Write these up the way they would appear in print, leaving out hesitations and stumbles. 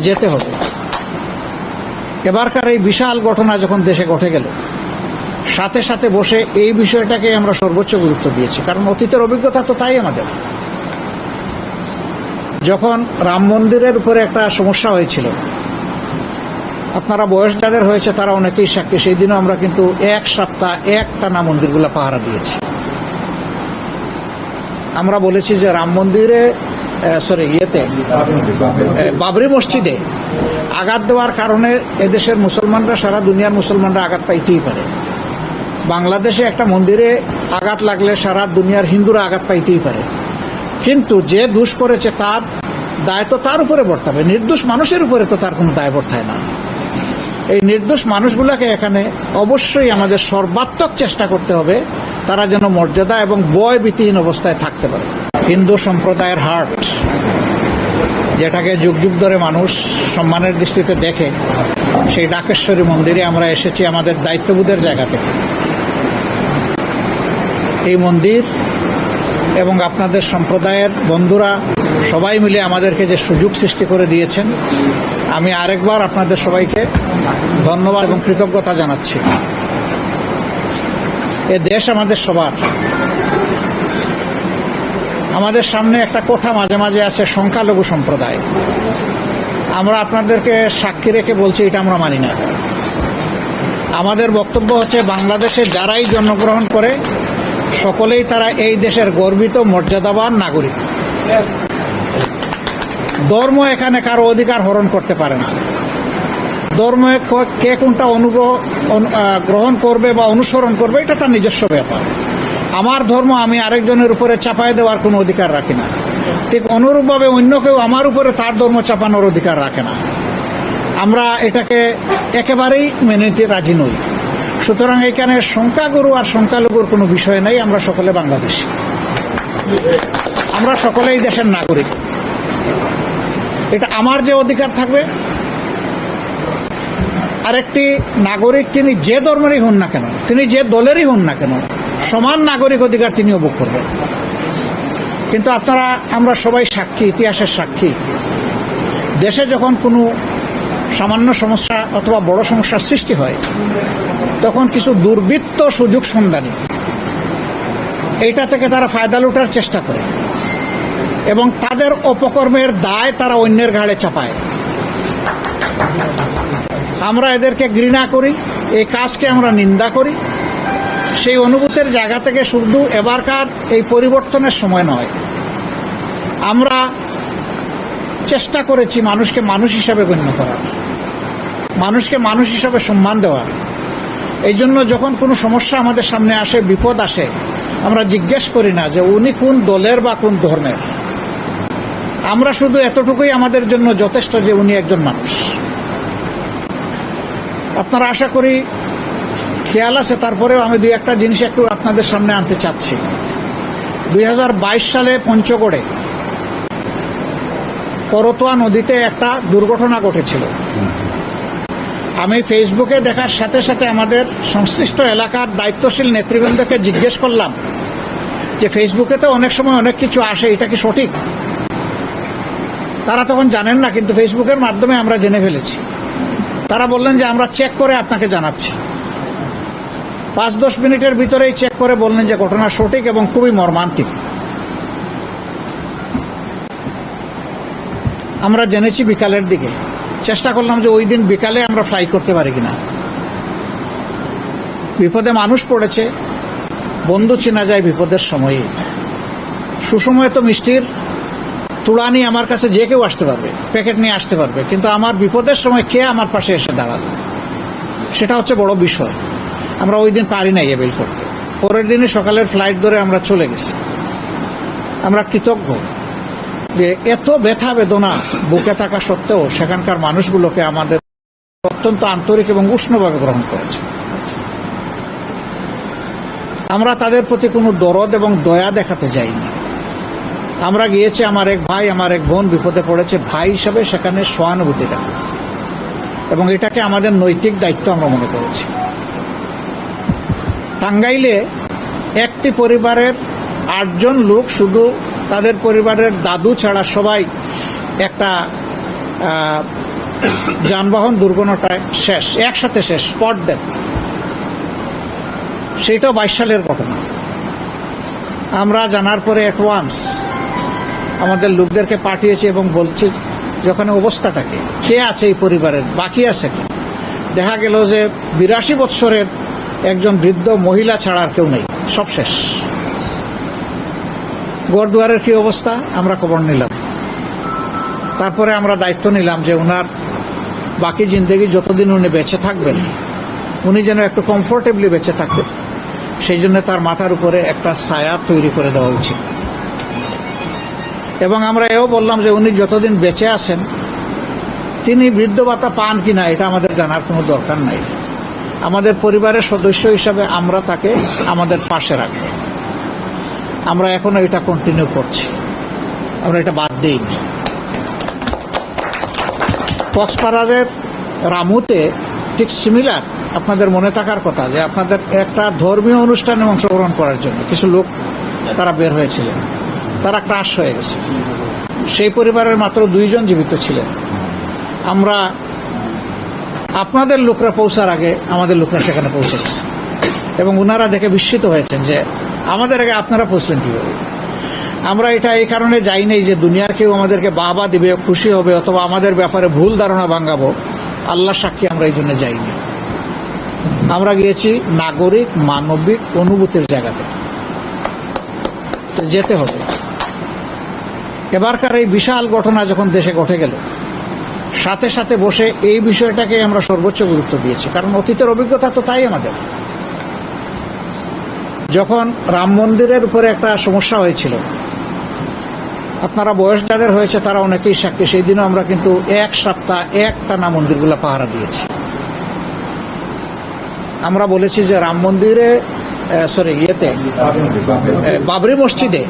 যেতে হবে। এবারকার এই বিশাল ঘটনা যখন দেশে ঘটে গেল, সাথে সাথে বসে এই বিষয়টাকে আমরা সর্বোচ্চ গুরুত্ব দিয়েছি, কারণ অতীতের অভিজ্ঞতা তো তাই আমাদের। যখন রাম মন্দিরের উপরে একটা সমস্যা হয়েছিল, আপনারা বয়স যাদের হয়েছে তারা অনেকেই সাক্ষী, সেই দিনও আমরা কিন্তু এক সপ্তাহ একটানা মন্দিরগুলো পাহারা দিয়েছি। আমরা বলেছি যে রাম মন্দিরে বাবরি মসজিদে আঘাত দেওয়ার কারণে এদেশের মুসলমানরা, সারা দুনিয়ার মুসলমানরা আঘাত পাইতেই পারে। বাংলাদেশে একটা মন্দিরে আঘাত লাগলে সারা দুনিয়ার হিন্দুরা আঘাত পাইতেই পারে, কিন্তু যে দোষ করেছে তার দায় তো তার উপরে বর্তাবে, নির্দোষ মানুষের উপরে তো তার কোনো দায় বর্তায় না। এই নির্দোষ মানুষগুলোকে এখানে অবশ্যই আমাদের সর্বাত্মক চেষ্টা করতে হবে তারা যেন মর্যাদা এবং ভয় ভীতিহীন অবস্থায় থাকতে পারে। হিন্দু সম্প্রদায়ের হার্ট, যেটাকে যুগ যুগ ধরে মানুষ সম্মানের দৃষ্টিতে দেখে, সেই ডাকেশ্বরী মন্দিরে আমরা এসেছি আমাদের দায়িত্ববোধের জায়গা থেকে। এই মন্দির এবং আপনাদের সম্প্রদায়ের বন্ধুরা সবাই মিলে আমাদেরকে যে সুযোগ সৃষ্টি করে দিয়েছেন, আমি আরেকবার আপনাদের সবাইকে ধন্যবাদ এবং কৃতজ্ঞতা জানাচ্ছি। এ দেশ আমাদের সবার। আমাদের সামনে একটা কথা মাঝে মাঝে আছে, সংখ্যালঘু সম্প্রদায়। আমরা আপনাদেরকে সাক্ষী রেখে বলছি, এটা আমরা মানি না। আমাদের বক্তব্য হচ্ছে, বাংলাদেশে যারাই জন্মগ্রহণ করে সকলেই তারা এই দেশের গর্বিত মর্যাদাবান নাগরিক। ধর্ম এখানে কারো অধিকার হরণ করতে পারে না। ধর্মে কে কোনটা গ্রহণ করবে বা অনুসরণ করবে এটা তার নিজস্ব ব্যাপার। আমার ধর্ম আমি আরেকজনের উপরে চাপায় দেওয়ার কোনো অধিকার রাখি না, ঠিক অনুরূপভাবে অন্য কেউ আমার উপরে তার ধর্ম চাপানোর অধিকার রাখে না। আমরা এটাকে একেবারেই মেনে নিতে রাজি নই। সুতরাং এখানে সংখ্যাগুরু আর সংখ্যালঘুর কোনো বিষয় নেই। আমরা সকলে বাংলাদেশী, আমরা সকলেই দেশের নাগরিক। এটা আমার যে অধিকার থাকবে, আরেকটি নাগরিক তিনি যে ধর্মেরই হন না কেন, তিনি যে দলেরই হন না কেন, সমান নাগরিক অধিকার তিনিও ভোগ করবেন। কিন্তু আমরা সবাই সাক্ষী, ইতিহাসের সাক্ষী। দেশে যখন কোনো সামান্য সমস্যা অথবা বড় সমস্যার সৃষ্টি হয়, তখন কিছু দুর্বৃত্ত সুযোগ সন্ধানী এইটা থেকে তারা ফায়দা লুটার চেষ্টা করে এবং তাদের অপকর্মের দায় তারা অন্যের ঘাড়ে চাপায়। আমরা এদেরকে ঘৃণা করি, এই কাজকে আমরা নিন্দা করি। সেই অনুভূতির জায়গা থেকে শুধু এবারকার এই পরিবর্তনের সময় নয়, আমরা চেষ্টা করেছি মানুষকে মানুষ হিসাবে গণ্য করার, মানুষকে মানুষ হিসাবে সম্মান দেওয়ার। এই জন্য যখন কোনো সমস্যা আমাদের সামনে আসে, বিপদ আসে, আমরা জিজ্ঞেস করি না যে উনি কোন দলের বা কোন ধর্মের। আমরা শুধু এতটুকুই আমাদের জন্য যথেষ্ট যে উনি একজন মানুষ। আপনারা আশা করি খেয়াল আছে, তারপরেও আমি দুই একটা জিনিস একটু আপনাদের সামনে আনতে চাচ্ছি। 2022 সালে পঞ্চগড়ে করতোয়া নদীতে একটা দুর্ঘটনা ঘটেছিল। আমি ফেসবুকে দেখার সাথে সাথে আমাদের সংশ্লিষ্ট এলাকার দায়িত্বশীল নেতৃবৃন্দকে জিজ্ঞেস করলাম যে ফেসবুকে তো অনেক সময় অনেক কিছু আসে, এটা কি সঠিক? তারা তখন জানেন না, কিন্তু ফেসবুকের মাধ্যমে আমরা জেনে ফেলেছি। তারা বললেন যে আমরা চেক করে আপনাকে জানাচ্ছি। 5-10 মিনিটের ভিতরেই চেক করে বললেন যে ঘটনা সঠিক এবং খুবই মর্মান্তিক। আমরা জেনেছি বিকালের দিকে। চেষ্টা করলাম যে ওই দিন বিকালে আমরা ফ্লাই করতে পারি কিনা। বিপদে মানুষ পড়েছে, বন্ধু চেনা যায় বিপদের সময়ে। সুসময়ে তো মিষ্টির তুড়া নিয়ে আমার কাছে যে কেউ আসতে পারবে, প্যাকেট নিয়ে আসতে পারবে, কিন্তু আমার বিপদের সময় কে আমার পাশে এসে দাঁড়াবে, সেটা হচ্ছে বড় বিষয়। আমরা ওই দিন পারি নাই এবেল করতে। পরের দিনে সকালের ফ্লাইট ধরে আমরা চলে গেছি। আমরা কৃতজ্ঞ যে এত ব্যথা বেদনা বুকে থাকা সত্ত্বেও সেখানকার মানুষগুলোকে আমাদের অত্যন্ত আন্তরিক এবং উষ্ণভাবে গ্রহণ করেছে। আমরা তাদের প্রতি কোনো দরদ এবং দয়া দেখাতে যাইনি। আমরা গিয়েছি, আমার এক ভাই আমার এক বোন বিপদে পড়েছে, ভাই হিসাবে সেখানে সহানুভূতি দেখাতে, এবং এটাকে আমাদের নৈতিক দায়িত্ব আমরা মনে করেছি। টাঙ্গাইলে একটি পরিবারের 8 জন লোক, শুধু তাদের পরিবারের দাদু ছাড়া সবাই একটা যানবাহন দুর্ঘটনায় শেষ, একসাথে শেষ, স্পট ডেথ। সেইটাও 22 সালের ঘটনা। আমরা জানার পরে অ্যাডভান্স আমাদের লোকদেরকে পাঠিয়েছি এবং বলছি যে ওখানে অবস্থাটাকে, কে আছে এই পরিবারের, বাকি আছে কে। দেখা গেল যে 82 বৎসরের একজন বৃদ্ধ মহিলা ছাড়া আর কেউ নেই, সব শেষ। গড়দুয়ারের কি অবস্থা আমরা খবর নিলাম। তারপরে আমরা দায়িত্ব নিলাম যে ওনার বাকি জিন্দেগি যতদিন উনি বেঁচে থাকবেন, উনি যেন একটু কমফোর্টেবলি বেঁচে থাকবেন, সেই জন্য তার মাথার উপরে একটা ছায়া তৈরি করে দেওয়া উচিত। এবং আমরা এও বললাম যে উনি যতদিন বেঁচে আছেন তিনি বৃদ্ধ ভাতা পান কিনা এটা আমাদের জানার কোনো দরকার নাই। আমাদের পরিবারের সদস্য হিসাবে আমরা তাকে আমাদের পাশে রাখব। আমরা এখনো এটা কন্টিনিউ করছি, আমরা এটা বাদ দিইনি। কক্সবাজারের রামুতে ঠিক সিমিলার, আপনাদের মনে থাকার কথা যে আপনাদের একটা ধর্মীয় অনুষ্ঠানে অংশগ্রহণ করার জন্য কিছু লোক তারা বের হয়েছিলেন, তারা ক্রাশ হয়ে গেছে। সেই পরিবারের মাত্র 2 জন জীবিত ছিলেন। আমরা আপনাদের লোকরা পৌঁছার আগে আমাদের লোকরা সেখানে পৌঁছে গেছে এবং ওনারা দেখে বিস্মিত হয়েছেন যে আমাদের আগে আপনারা পৌঁছলেন কিভাবে। আমরা এটা এই কারণে যাই নাই যে দুনিয়ার কেউ আমাদেরকে বাহবা দিবে, খুশি হবে, অথবা আমাদের ব্যাপারে ভুল ধারণা ভাঙাবো। আল্লাহ সাক্ষী আমরা এই জন্য যাইনি। আমরা গিয়েছি নাগরিক মানবিক অনুভূতির জায়গাতে, যেতে হবে। এবারকার এই বিশাল ঘটনা যখন দেশে ঘটে গেল, সাথে সাথে বসে এই বিষয়টাকে আমরা সর্বোচ্চ গুরুত্ব দিয়েছি, কারণ অতীতের অভিজ্ঞতা তো তাই আমাদের। যখন রাম মন্দিরের উপরে একটা সমস্যা হয়েছিল, আপনারা বয়স যাদের হয়েছে তারা অনেকেই সাক্ষী, সেই দিনও আমরা কিন্তু 1 সপ্তাহ একটানা মন্দিরগুলো পাহারা দিয়েছি। আমরা বলেছি যে রাম মন্দিরে বাবরি মসজিদে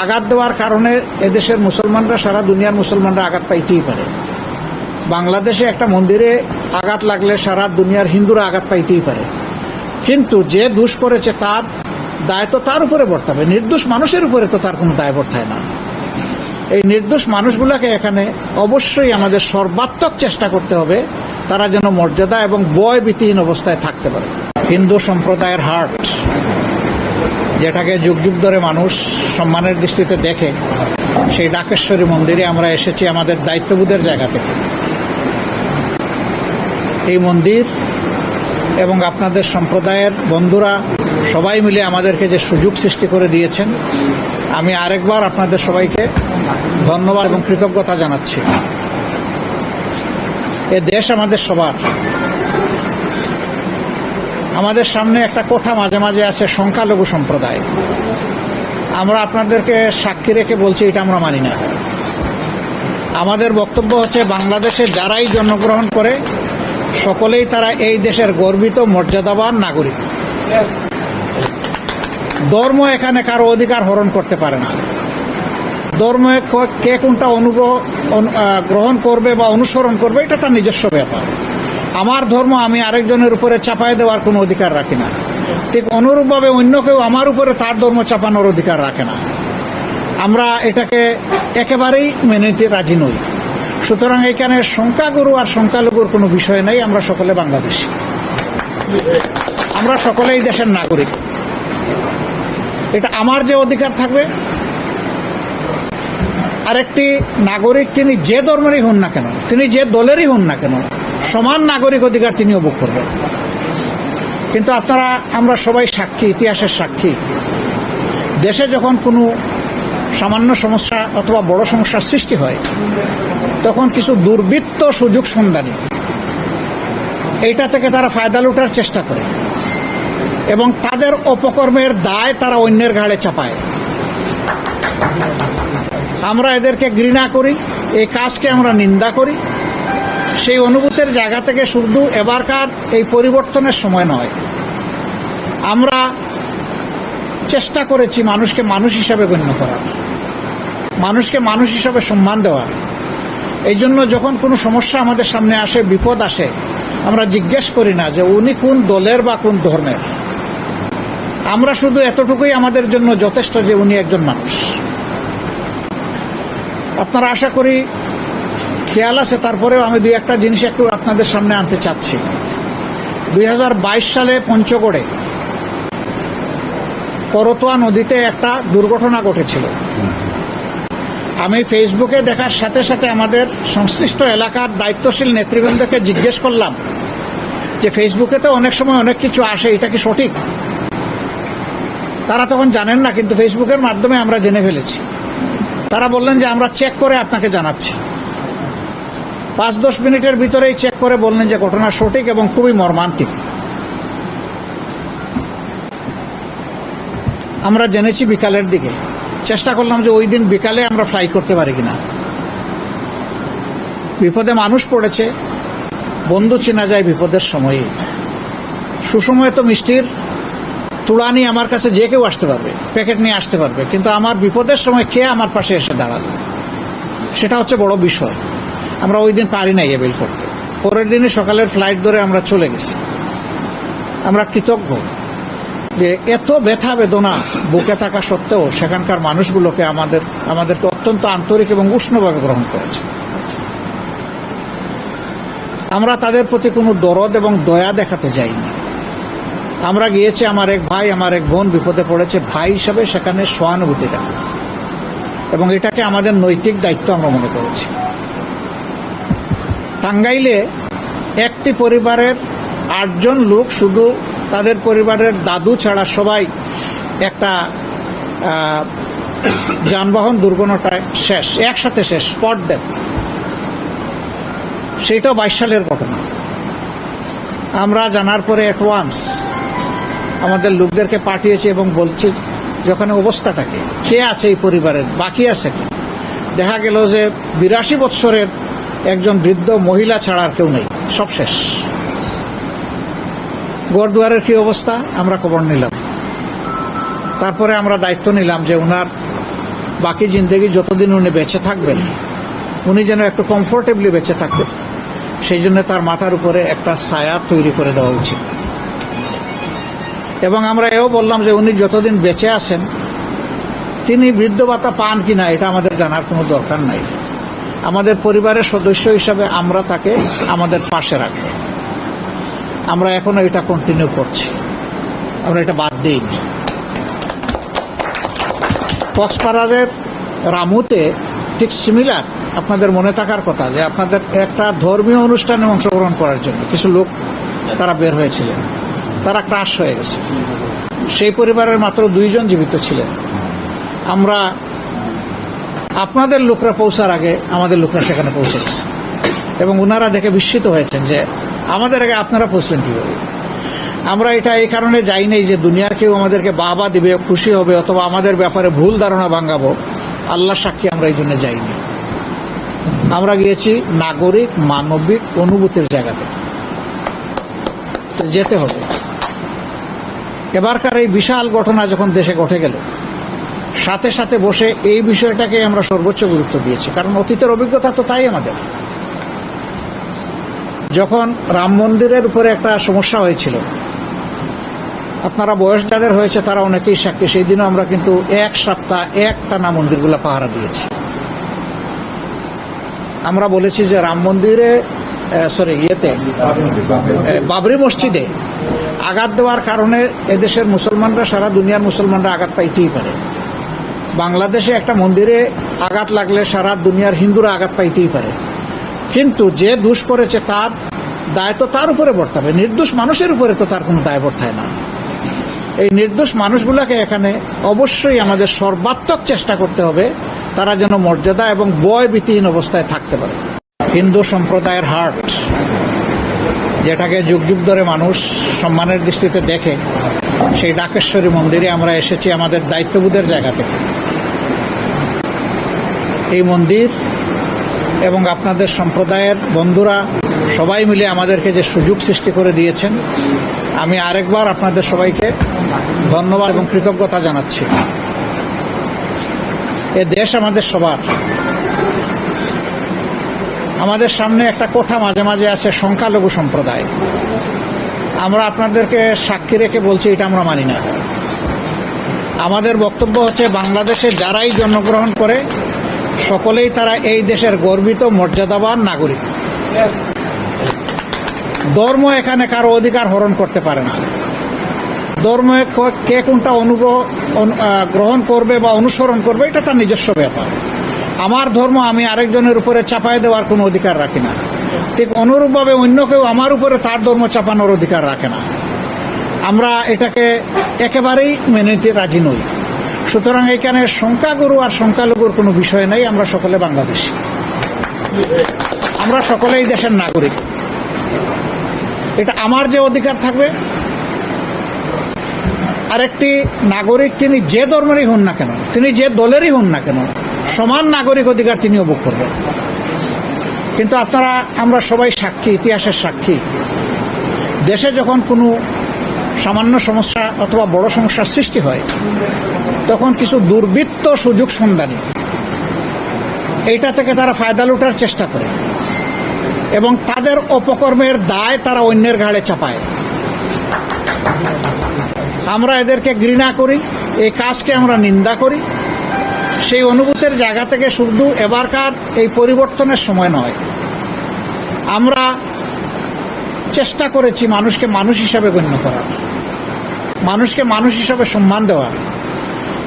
আঘাত দেওয়ার কারণে এদেশের মুসলমানরা, সারা দুনিয়ার মুসলমানরা আঘাত পাইতেই পারে। বাংলাদেশে একটা মন্দিরে আঘাত লাগলে সারা দুনিয়ার হিন্দুরা আঘাত পাইতেই পারে, কিন্তু যে দোষ করেছে তার দায় তো তার উপরে বর্তাবে, নির্দোষ মানুষের উপরে তো তার কোনো দায় বর্তায় না। এই নির্দোষ মানুষগুলোকে এখানে অবশ্যই আমাদের সর্বাত্মক চেষ্টা করতে হবে তারা যেন মর্যাদা এবং ভয়ভীতিহীন অবস্থায় থাকতে পারে। হিন্দু সম্প্রদায়ের হার্ট, যেটাকে যুগ যুগ ধরে মানুষ সম্মানের দৃষ্টিতে দেখে, সেই ডাকেশ্বরী মন্দিরে আমরা এসেছি আমাদের দায়িত্ববোধের জায়গা থেকে। এই মন্দির এবং আপনাদের সম্প্রদায়ের বন্ধুরা সবাই মিলে আমাদেরকে যে সুযোগ সৃষ্টি করে দিয়েছেন, আমি আরেকবার আপনাদের সবাইকে ধন্যবাদ এবং কৃতজ্ঞতা জানাচ্ছি। এ দেশ আমাদের সবার। আমাদের সামনে একটা কথা মাঝে মাঝে আছে, সংখ্যালঘু সম্প্রদায়। আমরা আপনাদেরকে সাক্ষী রেখে বলছি এটা আমরা মানি না। আমাদের বক্তব্য হচ্ছে বাংলাদেশে যারাই জন্মগ্রহণ করে সকলেই তারা এই দেশের গর্বিত মর্যাদাবান নাগরিক। ধর্ম এখানে কারো অধিকার হরণ করতে পারে না। ধর্মে কে কোনটা গ্রহণ করবে বা অনুসরণ করবে এটা তার নিজস্ব ব্যাপার। আমার ধর্ম আমি আরেকজনের উপরে চাপাই দেওয়ার কোনো অধিকার রাখি না, ঠিক অনুরূপভাবে অন্য কেউ আমার উপরে তার ধর্ম চাপানোর অধিকার রাখে না। আমরা এটাকে একেবারেই মেনে নিতে রাজি নই। সুতরাং এখানে সংখ্যাগুরু আর সংখ্যালঘুর কোনো বিষয় নেই। আমরা সকলে বাংলাদেশী, আমরা সকলেই দেশের নাগরিক। এটা আমার যে অধিকার থাকবে, আরেকটি নাগরিক তিনি যে ধর্মেরই হন না কেন, তিনি যে দলেরই হন না কেন, সমান নাগরিক অধিকার তিনিও ভোগ করবেন। কিন্তু আপনারা, আমরা সবাই সাক্ষী, ইতিহাসের সাক্ষী। দেশে যখন কোনো সামান্য সমস্যা অথবা বড় সমস্যার সৃষ্টি হয়, তখন কিছু দুর্বৃত্ত সুযোগ সন্ধানী এইটা থেকে তারা ফায়দা লুটার চেষ্টা করে এবং তাদের অপকর্মের দায় তারা অন্যের ঘাড়ে চাপায়। আমরা এদেরকে ঘৃণা করি, এই কাজকে আমরা নিন্দা করি। সেই অনুভূতির জায়গা থেকে শুধু এবারকার এই পরিবর্তনের সময় নয়, আমরা চেষ্টা করেছি মানুষকে মানুষ হিসাবে গণ্য করার, মানুষকে মানুষ হিসাবে সম্মান দেওয়া। এই জন্য যখন কোনো সমস্যা আমাদের সামনে আসে, বিপদ আসে, আমরা জিজ্ঞেস করি না যে উনি কোন দলের বা কোন ধর্মের। আমরা শুধু এতটুকুই আমাদের জন্য যথেষ্ট যে উনি একজন মানুষ। আপনারা আশা করি খেয়াল আছে, তারপরেও আমি দুই একটা জিনিস একটু আপনাদের সামনে আনতে চাচ্ছি। 2022 সালে পঞ্চগড়ে করতোয়া নদীতে একটা দুর্ঘটনা ঘটেছিল। আমি ফেসবুকে দেখার সাথে সাথে আমাদের সংশ্লিষ্ট এলাকার দায়িত্বশীল নেতৃবৃন্দকে জিজ্ঞেস করলাম যে ফেসবুকে তো অনেক সময় অনেক কিছু আসে, এটা কি সঠিক? তারা তখন জানেন না, কিন্তু ফেসবুকের মাধ্যমে আমরা জেনে ফেলেছি। তারা বললেন যে আমরা চেক করে আপনাকে জানাচ্ছি। 5-10 মিনিটের ভিতরেই চেক করে বললেন যে ঘটনা সঠিক এবং খুবই মর্মান্তিক। আমরা জেনেছি বিকালের দিকে। চেষ্টা করলাম যে ওই দিন বিকালে আমরা ফ্লাই করতে পারি কিনা। বিপদে মানুষ পড়েছে, বন্ধু চেনা যায় বিপদের সময়ে। সুসময়ে তো মিষ্টির তুড়া নিয়ে আমার কাছে যে কেউ আসতে পারবে, প্যাকেট নিয়ে আসতে পারবে, কিন্তু আমার বিপদের সময় কে আমার পাশে এসে দাঁড়ালো, সেটা হচ্ছে বড় বিষয়। আমরা ওই দিন পারি নাই এবেল করতে। পরের দিনে সকালের ফ্লাইট ধরে আমরা চলে গেছি। আমরা কৃতজ্ঞ যে এত ব্যথা বেদনা বুকে থাকা সত্ত্বেও সেখানকার মানুষগুলোকে আমাদেরকে অত্যন্ত আন্তরিক এবং উষ্ণভাবে গ্রহণ করেছে। আমরা তাদের প্রতি কোনো দরদ এবং দয়া দেখাতে যাইনি। আমরা গিয়েছি, আমার এক ভাই আমার এক বোন বিপদে পড়েছে, ভাই হিসাবে সেখানে সহানুভূতি দেখাতে, এবং এটাকে আমাদের নৈতিক দায়িত্ব আমরা মনে করেছি। টাঙ্গাইলে একটি পরিবারের 8 জন লোক, শুধু তাদের পরিবারের দাদু ছাড়া সবাই একটা যানবাহন দুর্ঘটনায় শেষ, একসাথে শেষ, স্পট ডেথ। সেইটাও 22 সালের ঘটনা। আমরা জানার পরে অ্যাডভান্স আমাদের লোকদেরকে পাঠিয়েছি এবং বলছি যখন অবস্থাটাকে, কে আছে এই পরিবারের, বাকি আছে কি? দেখা গেল যে 82 বৎসরের একজন বৃদ্ধ মহিলা ছাড়া আর কেউ নেই, সব শেষ। গড়দুয়ারের কি অবস্থা আমরা খবর নিলাম। তারপরে আমরা দায়িত্ব নিলাম যে ওনার বাকি জিন্দগি যতদিন উনি বেঁচে থাকবেন, উনি যেন একটু কমফোর্টেবলি বেঁচে থাকবেন, সেই জন্য তার মাথার উপরে একটা ছায়া তৈরি করে দেওয়া উচিত। এবং আমরা এও বললাম যে উনি যতদিন বেঁচে আছেন তিনি বৃদ্ধ ভাতা পান কিনা এটা আমাদের জানার কোনো দরকার নাই। আমাদের পরিবারের সদস্য হিসাবে আমরা তাকে আমাদের পাশে রাখব। আমরা এখনো এটা কন্টিনিউ করছি, আমরা এটা বাদ দিইনি। কক্সবাজারের রামুতে ঠিক সিমিলার, আপনাদের মনে থাকার কথা যে আপনাদের একটা ধর্মীয় অনুষ্ঠানে অংশগ্রহণ করার জন্য কিছু লোক তারা বের হয়েছিলেন, তারা ক্রাশ হয়ে গেছে। সেই পরিবারের মাত্র 2 জন জীবিত ছিলেন। আমরা আপনাদের লোকরা পৌঁছার আগে আমাদের লোকরা সেখানে পৌঁছে গেছে, এবং ওনারা দেখে বিস্মিত হয়েছেন যে আমাদের আগে আপনারা পৌঁছলেন কীভাবে। আমরা এটা এই কারণে যাই নাই যে দুনিয়ার কেউ আমাদেরকে বাবা দিবে, খুশি হবে, অথবা আমাদের ব্যাপারে ভুল ধারণা ভাঙাবো। আল্লাহ সাক্ষী আমরা এই জন্য যাইনি। আমরা গিয়েছি নাগরিক মানবিক অনুভূতির জায়গাতে, যেতে হবে। এবারকার এই বিশাল ঘটনা যখন দেশে ঘটে গেল, সাথে সাথে বসে এই বিষয়টাকে আমরা সর্বোচ্চ গুরুত্ব দিয়েছি, কারণ অতীতের অভিজ্ঞতা তো তাই আমাদের। যখন রাম মন্দিরের উপরে একটা সমস্যা হয়েছিল, আপনারা বয়স যাদের হয়েছে তারা অনেকেই সাক্ষী, সেই দিনও আমরা কিন্তু 1 সপ্তাহ একটানা মন্দিরগুলো পাহারা দিয়েছি। আমরা বলেছি যে রাম মন্দিরে বাবরি মসজিদে আঘাত দেওয়ার কারণে এদেশের মুসলমানরা, সারা দুনিয়ার মুসলমানরা আঘাত পাইতেই পারে। বাংলাদেশে একটা মন্দিরে আঘাত লাগলে সারা দুনিয়ার হিন্দুরা আঘাত পাইতেই পারে, কিন্তু যে দোষ করেছে তার দায় তো তার উপরে বর্তাবে, নির্দোষ মানুষের উপরে তো তার কোনো দায় বর্তায় না। এই নির্দোষ মানুষগুলোকে এখানে অবশ্যই আমাদের সর্বাত্মক চেষ্টা করতে হবে তারা যেন মর্যাদা এবং ভয় ভীতিহীন অবস্থায় থাকতে পারে। হিন্দু সম্প্রদায়ের হার্ট, যেটাকে যুগ যুগ ধরে মানুষ সম্মানের দৃষ্টিতে দেখে, সেই ডাকেশ্বরী মন্দিরে আমরা এসেছি আমাদের দায়িত্ববোধের জায়গা থেকে। এই মন্দির এবং আপনাদের সম্প্রদায়ের বন্ধুরা সবাই মিলে আমাদেরকে যে সুযোগ সৃষ্টি করে দিয়েছেন, আমি আরেকবার আপনাদের সবাইকে ধন্যবাদ এবং কৃতজ্ঞতা জানাচ্ছি। এ দেশ আমাদের সবার। আমাদের সামনে একটা কথা মাঝে মাঝে আছে, সংখ্যালঘু সম্প্রদায়। আমরা আপনাদেরকে সাক্ষী রেখে বলছি এটা আমরা মানি না। আমাদের বক্তব্য হচ্ছে বাংলাদেশে যারাই জন্মগ্রহণ করে সকলেই তারা এই দেশের গর্বিত মর্যাদাবান নাগরিক। ধর্ম এখানে কারো অধিকার হরণ করতে পারে না। ধর্মে কে কোনটা গ্রহণ করবে বা অনুসরণ করবে এটা তার নিজস্ব ব্যাপার। আমার ধর্ম আমি আরেকজনের উপরে চাপাই দেওয়ার কোনো অধিকার রাখি না, ঠিক অনুরূপভাবে অন্য কেউ আমার উপরে তার ধর্ম চাপানোর অধিকার রাখে না। আমরা এটাকে একেবারেই মেনে নিতে রাজি নই। সুতরাং এখানে সংখ্যাগুরু আর সংখ্যালঘুর কোনো বিষয় নেই। আমরা সকলে বাংলাদেশী, আমরা সকলেই দেশের নাগরিক। এটা আমার যে অধিকার থাকবে, আরেকটি নাগরিক তিনি যে ধর্মেরই হন না কেন, তিনি যে দলেরই হন না কেন, সমান নাগরিক অধিকার তিনিও ভোগ করবেন। কিন্তু আমরা সবাই সাক্ষী, ইতিহাসের সাক্ষী। দেশে যখন কোনো সামান্য সমস্যা অথবা বড় সমস্যার সৃষ্টি হয়, তখন কিছু দুর্বৃত্ত সুযোগ সন্ধানী এইটা থেকে তারা ফায়দা লুটার চেষ্টা করে এবং তাদের অপকর্মের দায় তারা অন্যের ঘাড়ে চাপায়। আমরা এদেরকে ঘৃণা করি, এই কাজকে আমরা নিন্দা করি। সেই অনুভূতির জায়গা থেকে শুধু এবারকার এই পরিবর্তনের সময় নয়, আমরা চেষ্টা করেছি মানুষকে মানুষ হিসাবে গণ্য করার, মানুষকে মানুষ হিসাবে সম্মান দেওয়ার।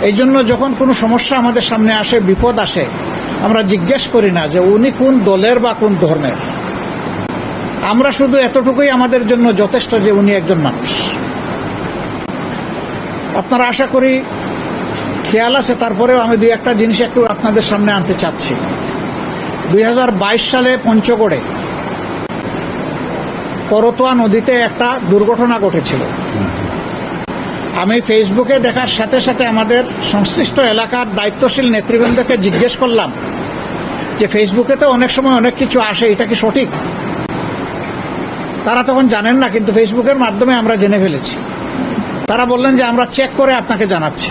এই জন্য যখন কোনো সমস্যা আমাদের সামনে আসে, বিপদ আসে, আমরা জিজ্ঞেস করি না যে উনি কোন দলের বা কোন ধর্মের। আমরা শুধু এতটুকুই আমাদের জন্য যথেষ্ট যে উনি একজন মানুষ। আপনারা আশা করি খেয়াল আছে, তারপরেও আমি দুই একটা জিনিস একটু আপনাদের সামনে আনতে চাচ্ছি। 2022 সালে পঞ্চগড়ে করতোয়া নদীতে একটা দুর্ঘটনা ঘটেছিল। আমি ফেসবুকে দেখার সাথে সাথে আমাদের সংশ্লিষ্ট এলাকার দায়িত্বশীল নেতৃবৃন্দকে জিজ্ঞেস করলাম যে ফেসবুকে তো অনেক সময় অনেক কিছু আসে, এটা কি সঠিক? তারা তখন জানেন না, কিন্তু ফেসবুকের মাধ্যমে আমরা জেনে ফেলেছি। তারা বললেন যে আমরা চেক করে আপনাকে জানাচ্ছি।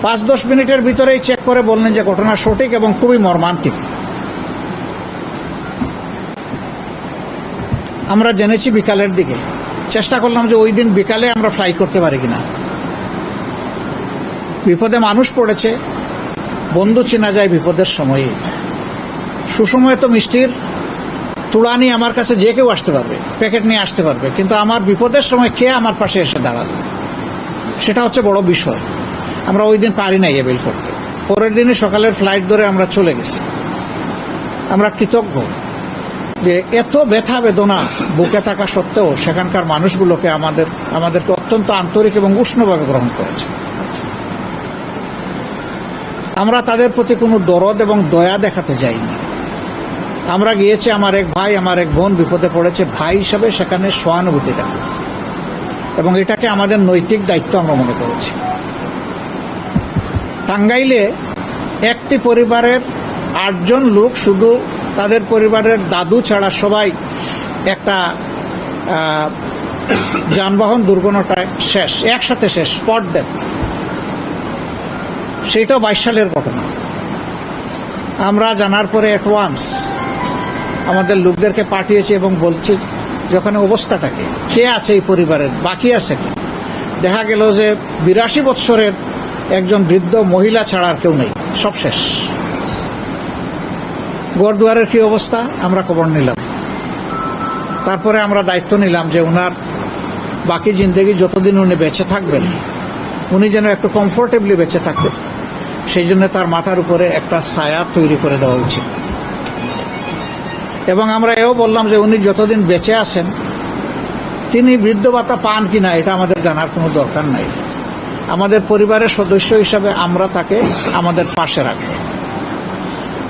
5-10 মিনিটের ভিতরেই চেক করে বললেন যে ঘটনা সঠিক এবং খুবই মর্মান্তিক। আমরা জেনেছি বিকালের দিকে। চেষ্টা করলাম যে ওই দিন বিকালে আমরা ফ্লাই করতে পারি কিনা। বিপদে মানুষ পড়েছে, বন্ধু চেনা যায় বিপদের সময়ে। সুসময়ে তো মিষ্টির তুড়া নিয়ে আমার কাছে যে কেউ আসতে পারবে, প্যাকেট নিয়ে আসতে পারবে, কিন্তু আমার বিপদের সময় কে আমার পাশে এসে দাঁড়াবে, সেটা হচ্ছে বড় বিষয়। আমরা ওই দিন পারি নাই এবেল করতে। পরের দিনে সকালের ফ্লাইট ধরে আমরা চলে গেছি। আমরা কৃতজ্ঞ যে এত ব্যথা বেদনা বুকে থাকা সত্ত্বেও সেখানকার মানুষগুলোকে আমাদেরকে অত্যন্ত আন্তরিক এবং উষ্ণভাবে গ্রহণ করেছে। আমরা তাদের প্রতি কোনো দরদ এবং দয়া দেখাতে যাইনি। আমরা গিয়েছি, আমার এক ভাই আমার এক বোন বিপদে পড়েছে, ভাই হিসাবে সেখানে সহানুভূতি দেখাতে, এবং এটাকে আমাদের নৈতিক দায়িত্ব আমরা মনে করেছি। টাঙ্গাইলে একটি পরিবারের 8 জন লোক, শুধু তাদের পরিবারের দাদু ছাড়া সবাই একটা যানবাহন দুর্ঘটনায় শেষ, একসাথে শেষ, স্পট ডেথ। সেইটাও 22 সালের ঘটনা। আমরা জানার পরে অ্যাডভান্স আমাদের লোকদেরকে পাঠিয়েছি এবং বলছি যে ওখানে অবস্থাটাকে, কে আছে এই পরিবারের, বাকি আছে কি। দেখা গেল যে 82 বৎসরের একজন বৃদ্ধ মহিলা ছাড়া আর কেউ নেই, সব শেষ। গড়দুয়ারের কি অবস্থা আমরা খবর নিলাম। তারপরে আমরা দায়িত্ব নিলাম যে ওনার বাকি জিন্দেগি যতদিন উনি বেঁচে থাকবেন, উনি যেন একটু কমফোর্টেবলি বেঁচে থাকবেন, সেই জন্য তার মাথার উপরে একটা ছায়া তৈরি করে দেওয়া উচিত। এবং আমরা এও বললাম যে উনি যতদিন বেঁচে আছেন তিনি বৃদ্ধ ভাতা পান কিনা এটা আমাদের জানার কোনো দরকার নাই। আমাদের পরিবারের সদস্য হিসাবে আমরা তাকে আমাদের পাশে রাখব।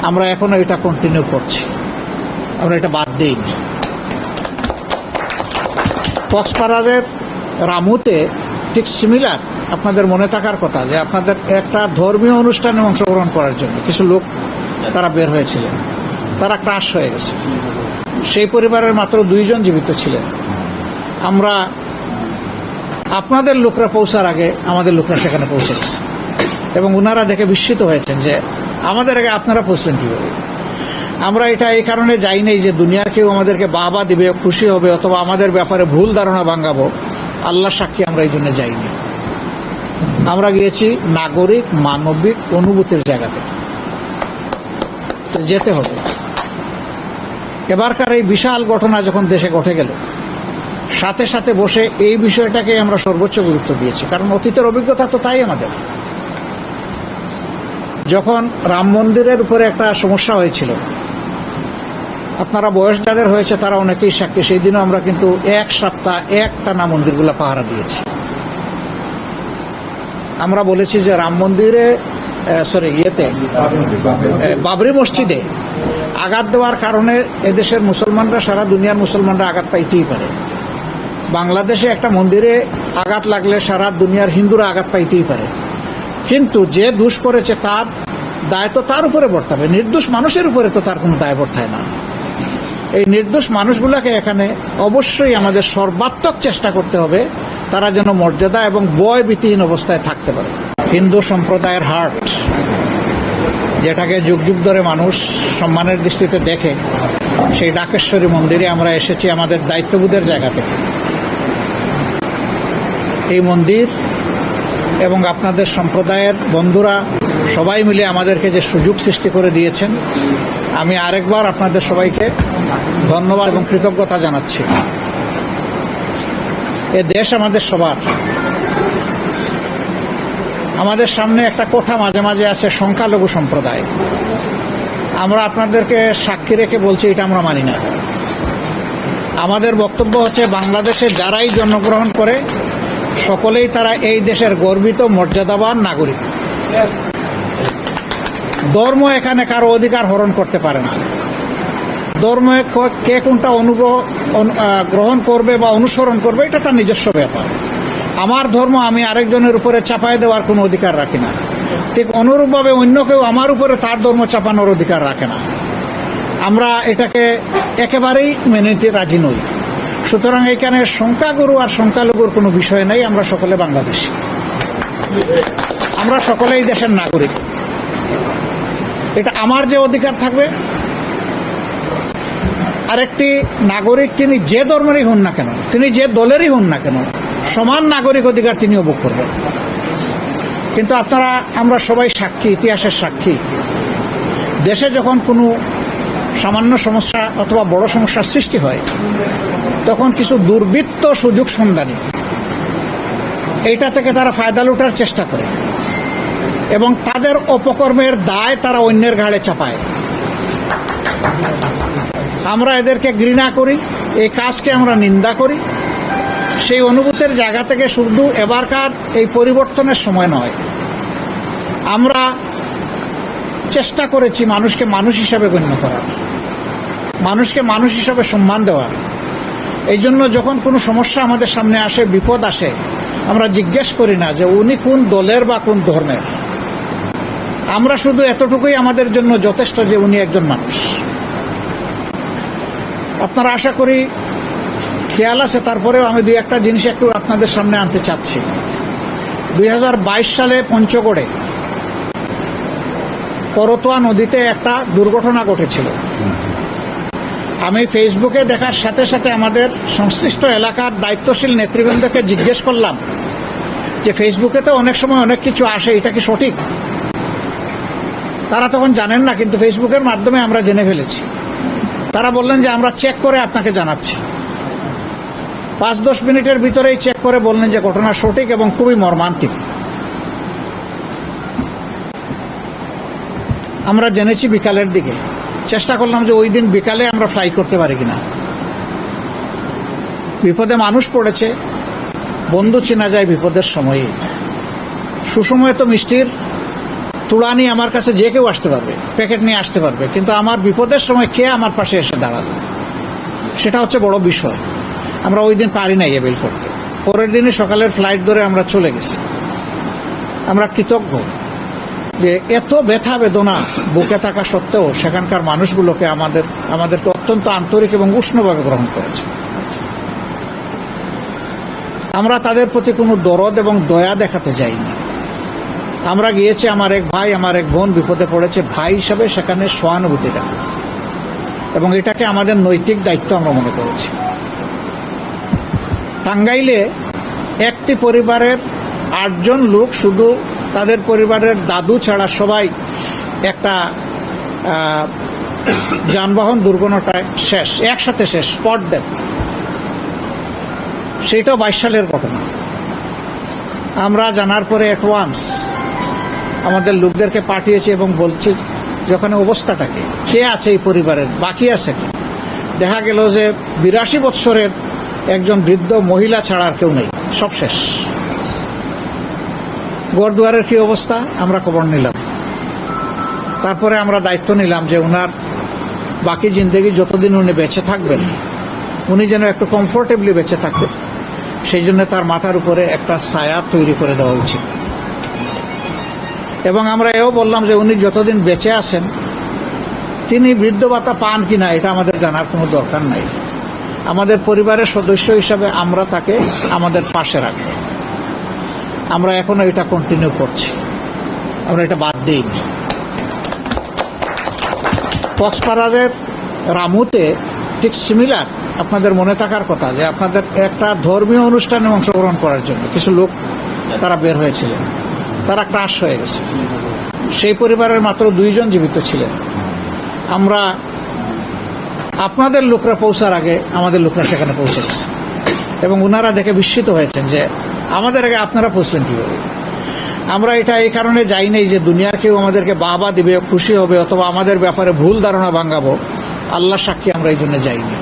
আমরা এখনো এটা কন্টিনিউ করছি, আমরা এটা বাদ দিইনি। কক্সবাজারের রামুতে ঠিক সিমিলার, আপনাদের মনে থাকার কথা যে আপনাদের একটা ধর্মীয় অনুষ্ঠানে অংশগ্রহণ করার জন্য কিছু লোক তারা বের হয়েছিলেন, তারা ক্রাশ হয়ে গেছে। সেই পরিবারের মাত্র 2 জন জীবিত ছিলেন। আমরা আপনাদের লোকরা পৌঁছার আগে আমাদের লোকরা সেখানে পৌঁছে গেছে এবং ওনারা দেখে বিস্মিত হয়েছেন যে আমাদের আগে আপনারা পৌঁছলেন কিভাবে। আমরা এটা এই কারণে যাই নাই যে দুনিয়ার কেউ আমাদেরকে বাহবা দিবে, খুশি হবে, অথবা আমাদের ব্যাপারে ভুল ধারণা ভাঙাবো। আল্লাহ সাক্ষী আমরা এই জন্য যাইনি। আমরা গিয়েছি নাগরিক মানবিক অনুভূতির জায়গা থেকে। যেতে হবে। এবারকার এই বিশাল ঘটনা যখন দেশে ঘটে গেল, সাথে সাথে বসে এই বিষয়টাকে আমরা সর্বোচ্চ গুরুত্ব দিয়েছি, কারণ অতীতের অভিজ্ঞতা তো তাই আমাদের। যখন রাম মন্দিরের উপরে একটা সমস্যা হয়েছিল, আপনারা বয়স যাদের হয়েছে তারা অনেকেই সাক্ষী, সেই দিনও আমরা কিন্তু এক সপ্তাহ একটানা মন্দিরগুলো পাহারা দিয়েছি। আমরা বলেছি যে রাম মন্দিরে বাবরি মসজিদে আঘাত দেওয়ার কারণে এদেশের মুসলমানরা, সারা দুনিয়ার মুসলমানরা আঘাত পাইতেই পারে। বাংলাদেশে একটা মন্দিরে আঘাত লাগলে সারা দুনিয়ার হিন্দুরা আঘাত পাইতেই পারে, কিন্তু যে দোষ করেছে তার দায় তো তার উপরে বর্তাবে, নির্দোষ মানুষের উপরে তো তার কোনো দায় বর্তায় না। এই নির্দোষ মানুষগুলোকে এখানে অবশ্যই আমাদের সর্বাত্মক চেষ্টা করতে হবে তারা যেন মর্যাদা এবং ভয় ভীতিহীন অবস্থায় থাকতে পারে। হিন্দু সম্প্রদায়ের হার্ট, যেটাকে যুগ যুগ ধরে মানুষ সম্মানের দৃষ্টিতে দেখে, সেই ডাকেশ্বরী মন্দিরে আমরা এসেছি আমাদের দায়িত্ববোধের জায়গা থেকে। এই মন্দির এবং আপনাদের সম্প্রদায়ের বন্ধুরা সবাই মিলে আমাদেরকে যে সুযোগ সৃষ্টি করে দিয়েছেন, আমি আরেকবার আপনাদের সবাইকে ধন্যবাদ এবং কৃতজ্ঞতা জানাচ্ছি। এ দেশ আমাদের সবার। আমাদের সামনে একটা কথা মাঝে মাঝে আছে, সংখ্যালঘু সম্প্রদায়। আমরা আপনাদেরকে সাক্ষী রেখে বলছি, এটা আমরা মানি না। আমাদের বক্তব্য হচ্ছে, বাংলাদেশে যারাই জন্মগ্রহণ করে সকলেই তারা এই দেশের গর্বিত মর্যাদাবান নাগরিক। ধর্ম এখানে কারো অধিকার হরণ করতে পারে না। ধর্মে কে কোনটা গ্রহণ করবে বা অনুসরণ করবে এটা তার নিজস্ব ব্যাপার। আমার ধর্ম আমি আরেকজনের উপরে চাপাই দেওয়ার কোনো অধিকার রাখি না, ঠিক অনুরূপভাবে অন্য কেউ আমার উপরে তার ধর্ম চাপানোর অধিকার রাখে না। আমরা এটাকে একেবারেই মেনে নিতে রাজি নই। সুতরাং এখানে সংখ্যাগুরু আর সংখ্যালঘুর কোনো বিষয় নেই। আমরা সকলে বাংলাদেশী, আমরা সকলেই দেশের নাগরিক। এটা আমার যে অধিকার থাকবে, আরেকটি নাগরিক তিনি যে ধর্মেরই হন না কেন, তিনি যে দলেরই হন না কেন, সমান নাগরিক অধিকার তিনিও ভোগ করবেন। কিন্তু আমরা সবাই সাক্ষী, ইতিহাসের সাক্ষী। দেশে যখন কোনো সামান্য সমস্যা অথবা বড় সমস্যার সৃষ্টি হয়, তখন কিছু দুর্বৃত্ত সুযোগ সন্ধানী এইটা থেকে তারা ফায়দা লুটার চেষ্টা করে এবং তাদের অপকর্মের দায় তারা অন্যের ঘাড়ে চাপায়। আমরা এদেরকে ঘৃণা করি, এই কাজকে আমরা নিন্দা করি। সেই অনুভূতির জায়গা থেকে শুধু এবারকার এই পরিবর্তনের সময় নয়, আমরা চেষ্টা করেছি মানুষকে মানুষ হিসাবে গণ্য করার, মানুষকে মানুষ হিসাবে সম্মান দেওয়ার। এই জন্য যখন কোনো সমস্যা আমাদের সামনে আসে, বিপদ আসে, আমরা জিজ্ঞেস করি না যে উনি কোন দলের বা কোন ধর্মের। আমরা শুধু এতটুকুই আমাদের জন্য যথেষ্ট যে উনি একজন মানুষ। আপনারা আশা করি খেয়াল আছে, তারপরেও আমি দুই একটা জিনিস একটু আপনাদের সামনে আনতে চাচ্ছি। 2022 সালে পঞ্চগড়ে করতোয়া নদীতে একটা দুর্ঘটনা ঘটেছিল। আমি ফেসবুকে দেখার সাথে সাথে আমাদের সংশ্লিষ্ট এলাকার দায়িত্বশীল নেতৃবৃন্দকে জিজ্ঞেস করলাম যে ফেসবুকে তো অনেক সময় অনেক কিছু আসে, এটা কি সঠিক? তারা তখন জানেন না, কিন্তু ফেসবুকের মাধ্যমে আমরা জেনে ফেলেছি। তারা বললেন যে আমরা চেক করে আপনাকে জানাচ্ছি। 5-10 মিনিটের ভিতরেই চেক করে বললেন যে ঘটনা সঠিক এবং খুবই মর্মান্তিক। আমরা জেনেছি বিকালের দিকে। চেষ্টা করলাম যে ওই দিন বিকালে আমরা ফ্লাই করতে পারি কিনা। বিপদে মানুষ পড়েছে, বন্ধু চেনা যায় বিপদের সময়ে। সুসময়ে তো মিষ্টির তুড়া নিয়ে আমার কাছে যে কেউ আসতে পারবে, প্যাকেট নিয়ে আসতে পারবে, কিন্তু আমার বিপদের সময় কে আমার পাশে এসে দাঁড়াবে, সেটা হচ্ছে বড় বিষয়। আমরা ওই দিন পারি নাই এবেল করতে। পরের দিনে সকালের ফ্লাইট ধরে আমরা চলে গেছি। আমরা কৃতজ্ঞ যে এত ব্যথা বেদনা বুকে থাকা সত্ত্বেও সেখানকার মানুষগুলোকে আমাদেরকে অত্যন্ত আন্তরিক এবং উষ্ণভাবে গ্রহণ করেছে। আমরা তাদের প্রতি কোনো দরদ এবং দয়া দেখাতে যাইনি। আমরা গিয়েছি, আমার এক ভাই আমার এক বোন বিপদে পড়েছে, ভাই হিসাবে সেখানে সহানুভূতি দেখাতে, এবং এটাকে আমাদের নৈতিক দায়িত্ব আমরা মনে করেছি। টাঙ্গাইলে একটি পরিবারের 8 জন লোক, শুধু তাদের পরিবারের দাদু ছাড়া সবাই একটা যানবাহন দুর্ঘটনায় শেষ, একসাথে শেষ, স্পট ডেথ। সেইটাও 22 সালের ঘটনা। আমরা জানার পরে অ্যাডভান্স আমাদের লোকদেরকে পাঠিয়েছি এবং বলছি যে ওখানে অবস্থাটাকে, কে আছে এই পরিবারের, বাকি আছে কি। দেখা গেল যে 82 বৎসরের একজন বৃদ্ধ মহিলা ছাড়া আর কেউ নেই, সব শেষ। গড়দুয়ারের কি অবস্থা আমরা খবর নিলাম। তারপরে আমরা দায়িত্ব নিলাম যে ওনার বাকি জিন্দেগি যতদিন উনি বেঁচে থাকবেন, উনি যেন একটু কমফোর্টেবলি বেঁচে থাকবেন, সেই জন্য তার মাথার উপরে একটা ছায়া তৈরি করে দেওয়া উচিত। এবং আমরা এও বললাম যে উনি যতদিন বেঁচে আছেন তিনি বৃদ্ধ ভাতা পান কিনা এটা আমাদের জানার কোনো দরকার নাই। আমাদের পরিবারের সদস্য হিসাবে আমরা তাকে আমাদের পাশে রাখব। আমরা এখনো এটা কন্টিনিউ করছি, আমরা এটা বাদ দিইনি। কক্সবাজারের রামুতে ঠিক সিমিলার, আপনাদের মনে থাকার কথা যে আপনাদের একটা ধর্মীয় অনুষ্ঠানে অংশগ্রহণ করার জন্য কিছু লোক তারা বের হয়েছিলেন, তারা ক্রাশ হয়ে গেছে। সেই পরিবারের মাত্র 2 জন জীবিত ছিলেন। আমরা আপনাদের লোকরা পৌঁছার আগে আমাদের লোকরা সেখানে পৌঁছে গেছে এবং ওনারা দেখে বিস্মিত হয়েছেন যে আমাদের আগে আপনারা পৌঁছলেন কীভাবে। আমরা এটা এই কারণে যাই নাই যে দুনিয়ার কেউ আমাদেরকে বাহবা দিবে, খুশি হবে, অথবা আমাদের ব্যাপারে ভুল ধারণা ভাঙাবো। আল্লাহ সাক্ষী আমরা এই জন্য যাইনি।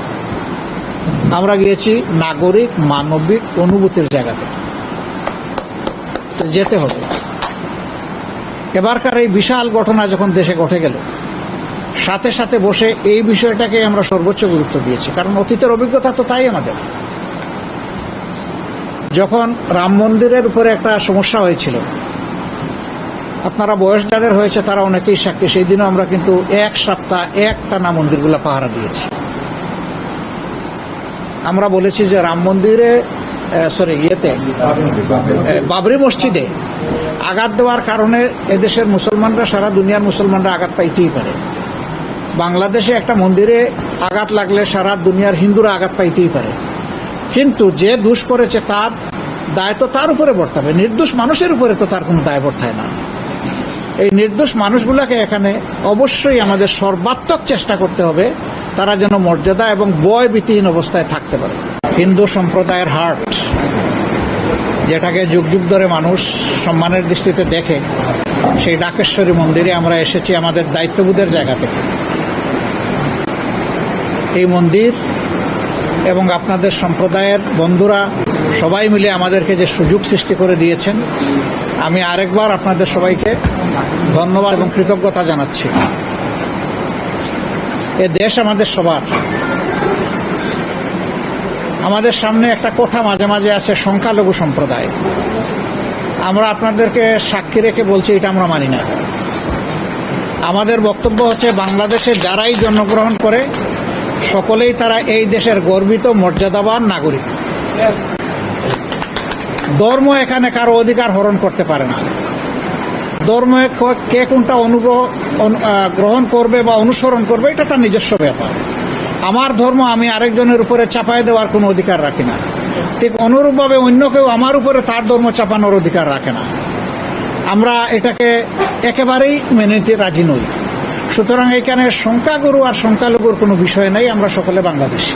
আমরা গিয়েছি নাগরিক মানবিক অনুভূতির জায়গাতে, যেতে হবে। এবারকার এই বিশাল ঘটনা যখন দেশে ঘটে গেল, সাথে সাথে বসে এই বিষয়টাকে আমরা সর্বোচ্চ গুরুত্ব দিয়েছি, কারণ অতীতের অভিজ্ঞতা তো তাই আমাদের। যখন রাম মন্দিরের উপরে একটা সমস্যা হয়েছিল, আপনারা বয়স যাদের হয়েছে তারা অনেকেই সাক্ষী, সেই দিনও আমরা কিন্তু 1 সপ্তাহ একটানা মন্দিরগুলো পাহারা দিয়েছি। আমরা বলেছি যে রাম মন্দিরে বাবরি মসজিদে আঘাত দেওয়ার কারণে এদেশের মুসলমানরা, সারা দুনিয়ার মুসলমানরা আঘাত পাইতেই পারে। বাংলাদেশে একটা মন্দিরে আঘাত লাগলে সারা দুনিয়ার হিন্দুরা আঘাত পাইতেই পারে, কিন্তু যে দোষ করেছে তার দায় তো তার উপরে বর্তাবে, নির্দোষ মানুষের উপরে তো তার কোনো দায় বর্তায় না। এই নির্দোষ মানুষগুলোকে এখানে অবশ্যই আমাদের সর্বাত্মক চেষ্টা করতে হবে তারা যেন মর্যাদা এবং ভয়ভীতিহীন অবস্থায় থাকতে পারে। হিন্দু সম্প্রদায়ের হার্ট, যেটাকে যুগ যুগ ধরে মানুষ সম্মানের দৃষ্টিতে দেখে, সেই ডাকেশ্বরী মন্দিরে আমরা এসেছি আমাদের দায়িত্ববোধের জায়গা থেকে। এই মন্দির এবং আপনাদের সম্প্রদায়ের বন্ধুরা সবাই মিলে আমাদেরকে যে সুযোগ সৃষ্টি করে দিয়েছেন, আমি আরেকবার আপনাদের সবাইকে ধন্যবাদ এবং কৃতজ্ঞতা জানাচ্ছি। এ দেশ আমাদের সবার। আমাদের সামনে একটা কথা মাঝে মাঝে আছে, সংখ্যালঘু সম্প্রদায়। আমরা আপনাদেরকে সাক্ষী রেখে বলছি এটা আমরা মানি না। আমাদের বক্তব্য হচ্ছে বাংলাদেশে যারাই জন্মগ্রহণ করে সকলেই তারা এই দেশের গর্বিত মর্যাদাবান নাগরিক। ধর্ম এখানে কারো অধিকার হরণ করতে পারে না। ধর্ম কে কোনটা গ্রহণ করবে বা অনুসরণ করবে এটা তার নিজস্ব ব্যাপার। আমার ধর্ম আমি আরেকজনের উপরে চাপায় দেওয়ার কোনো অধিকার রাখি না, ঠিক অনুরূপভাবে অন্য কেউ আমার উপরে তার ধর্ম চাপানোর অধিকার রাখে না। আমরা এটাকে একেবারেই মেনে নিতে রাজি নই। সুতরাং এখানে সংখ্যাগুরু আর সংখ্যালঘুর কোনো বিষয় নেই। আমরা সকলে বাংলাদেশী,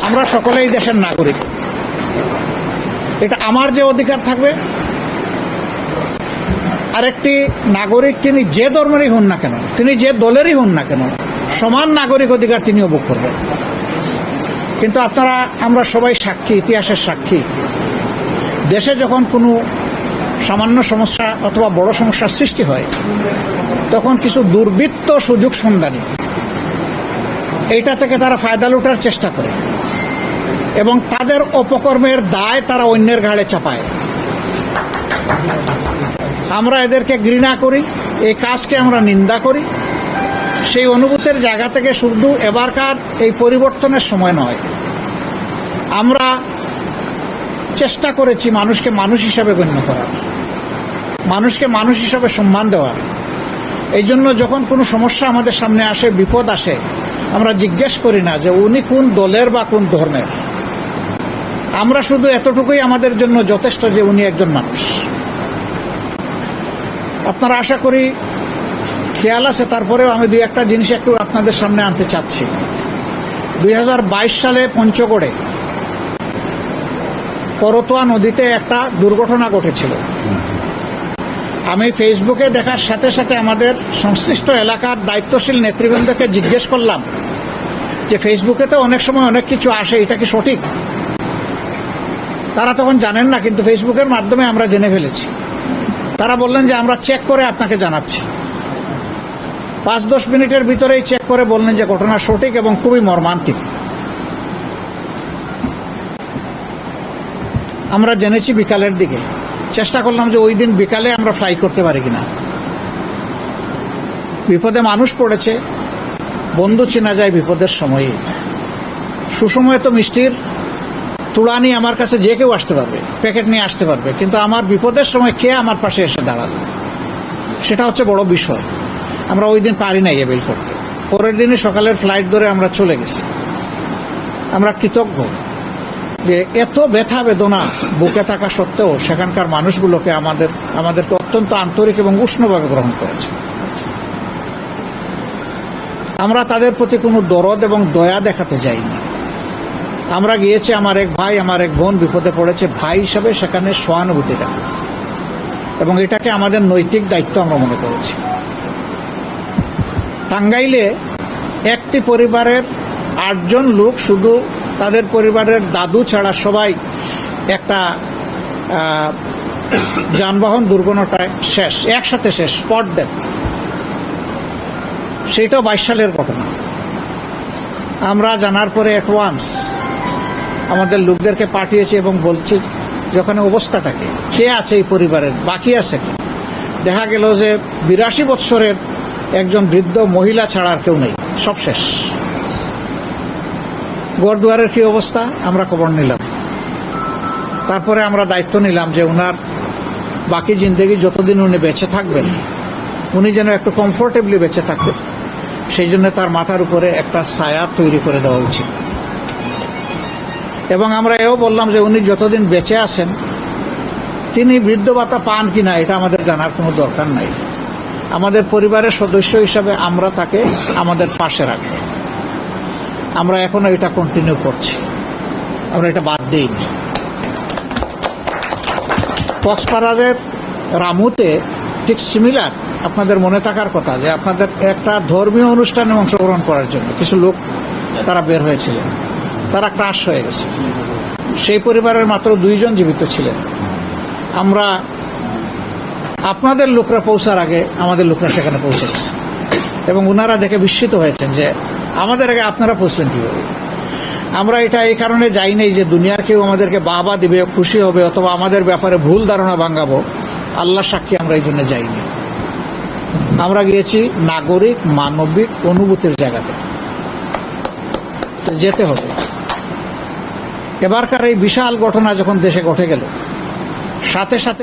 আমরা সকলেই দেশের নাগরিক। এটা আমার যে অধিকার থাকবে, আরেকটি নাগরিক তিনি যে ধর্মেরই হন না কেন, তিনি যে দলেরই হন না কেন, সমান নাগরিক অধিকার তিনিও ভোগ করবেন। কিন্তু আপনারা, আমরা সবাই সাক্ষী, ইতিহাসের সাক্ষী। দেশে যখন কোনো সামান্য সমস্যা অথবা বড় সমস্যার সৃষ্টি হয়, তখন কিছু দুর্বৃত্ত সুযোগ সন্ধানী এইটা থেকে তারা ফায়দা লুটার চেষ্টা করে এবং তাদের অপকর্মের দায় তারা অন্যের ঘাড়ে চাপায়। আমরা এদেরকে ঘৃণা করি, এই কাজকে আমরা নিন্দা করি। সেই অনুভূতির জায়গা থেকে শুধু এবারকার এই পরিবর্তনের সময় নয়, আমরা চেষ্টা করেছি মানুষকে মানুষ হিসাবে গণ্য করার, মানুষকে মানুষ হিসাবে সম্মান দেওয়ার। এই জন্য যখন কোনো সমস্যা আমাদের সামনে আসে, বিপদ আসে, আমরা জিজ্ঞেস করি না যে উনি কোন দলের বা কোন ধর্মের। আমরা শুধু এতটুকুই আমাদের জন্য যথেষ্ট যে উনি একজন মানুষ। আপনারা আশা করি খেয়াল আছে, তারপরেও আমি দুই একটা জিনিস একটু আপনাদের সামনে আনতে চাচ্ছি। 2022 সালে পঞ্চগড়ে করতোয়া নদীতে একটা দুর্ঘটনা ঘটেছিল। আমি ফেসবুকে দেখার সাথে সাথে আমাদের সংশ্লিষ্ট এলাকার দায়িত্বশীল নেতৃবৃন্দকে জিজ্ঞেস করলাম যে ফেসবুকে তো অনেক সময় অনেক কিছু আসে, এটা কি সঠিক? তারা তখন জানেন না, কিন্তু ফেসবুকের মাধ্যমে আমরা জেনে ফেলেছি। তারা বললেন যে আমরা চেক করে আপনাকে জানাচ্ছি। 5-10 মিনিটের ভিতরেই চেক করে বললেন যে ঘটনা সঠিক এবং খুবই মর্মান্তিক। আমরা জেনেছি বিকালের দিকে। চেষ্টা করলাম যে ওই দিন বিকালে আমরা ফ্লাই করতে পারি কিনা। বিপদে মানুষ পড়েছে, বন্ধু চেনা যায় বিপদের সময়ে। সুসময়ে তো মিষ্টির তুড়া নিয়ে আমার কাছে যে কেউ আসতে পারবে, প্যাকেট নিয়ে আসতে পারবে, কিন্তু আমার বিপদের সময় কে আমার পাশে এসে দাঁড়ালো, সেটা হচ্ছে বড় বিষয়। আমরা ওই দিন পারি নাই এবেল করতে। পরের দিনে সকালের ফ্লাইট ধরে আমরা চলে গেছি। আমরা কৃতজ্ঞ যে এত ব্যথা বেদনা বুকে থাকা সত্ত্বেও সেখানকার মানুষগুলোকে আমাদেরকে অত্যন্ত আন্তরিক এবং উষ্ণভাবে গ্রহণ করেছে। আমরা তাদের প্রতি কোনো দরদ এবং দয়া দেখাতে যাইনি। আমরা গিয়েছি, আমার এক ভাই আমার এক বোন বিপদে পড়েছে, ভাই হিসাবে সেখানে সহানুভূতি দেখা, এবং এটাকে আমাদের নৈতিক দায়িত্ব আমরা মনে করেছি। টাঙ্গাইলে একটি পরিবারের 8 জন লোক, শুধু তাদের পরিবারের দাদু ছাড়া সবাই একটা যানবাহন দুর্ঘটনায় শেষ, একসাথে শেষ, স্পট ডেথ। সেইটাও 22 সালের ঘটনা। আমরা জানার পরে অ্যাডভান্স আমাদের লোকদেরকে পাঠিয়েছি এবং বলছি যে ওখানে অবস্থাটাকে, কে আছে এই পরিবারের, বাকি আছে কি। দেখা গেল যে 82 বৎসরের একজন বৃদ্ধ মহিলা ছাড়া আর কেউ নেই, সব শেষ। গড়দুয়ারের কি অবস্থা আমরা খবর নিলাম। তারপরে আমরা দায়িত্ব নিলাম যে উনার বাকি জিন্দেগি যতদিন উনি বেঁচে থাকবেন, উনি যেন একটু কমফোর্টেবলি বেঁচে থাকবেন, সেই জন্য তার মাথার উপরে একটা ছায়া তৈরি করে দেওয়া উচিত। এবং আমরা এও বললাম যে উনি যতদিন বেঁচে আছেন তিনি বৃদ্ধ ভাতা পান কিনা এটা আমাদের জানার কোনো দরকার নাই। আমাদের পরিবারের সদস্য হিসাবে আমরা তাকে আমাদের পাশে রাখবো। আমরা এখনো এটা কন্টিনিউ করছি, আমরা এটা বাদ দিইনি। কক্সবাজারের রামুতে ঠিক সিমিলার, আপনাদের মনে থাকার কথা যে আপনাদের একটা ধর্মীয় অনুষ্ঠানে অংশগ্রহণ করার জন্য কিছু লোক তারা বের হয়েছিলেন, তারা ক্রাশ হয়ে গেছে। সেই পরিবারের মাত্র 2 জন জীবিত ছিলেন। আমরা আপনাদের লোকরা পৌঁছার আগে আমাদের লোকরা সেখানে পৌঁছে গেছে, এবং ওনারা দেখে বিস্মিত হয়েছেন যে আমাদের আগে আপনারা পৌঁছলেন কিভাবে। আমরা এটা এই কারণে যাই নাই যে দুনিয়ার কেউ আমাদেরকে বাহবা দিবে, খুশি হবে, অথবা আমাদের ব্যাপারে ভুল ধারণা ভাঙাবো। আল্লাহ সাক্ষী আমরা এই জন্য যাইনি। আমরা গিয়েছি নাগরিক মানবিক অনুভূতির জায়গাতে, যেতে হবে। এবারকার এই বিশাল ঘটনা যখন দেশে ঘটে গেল, সাথে সাথে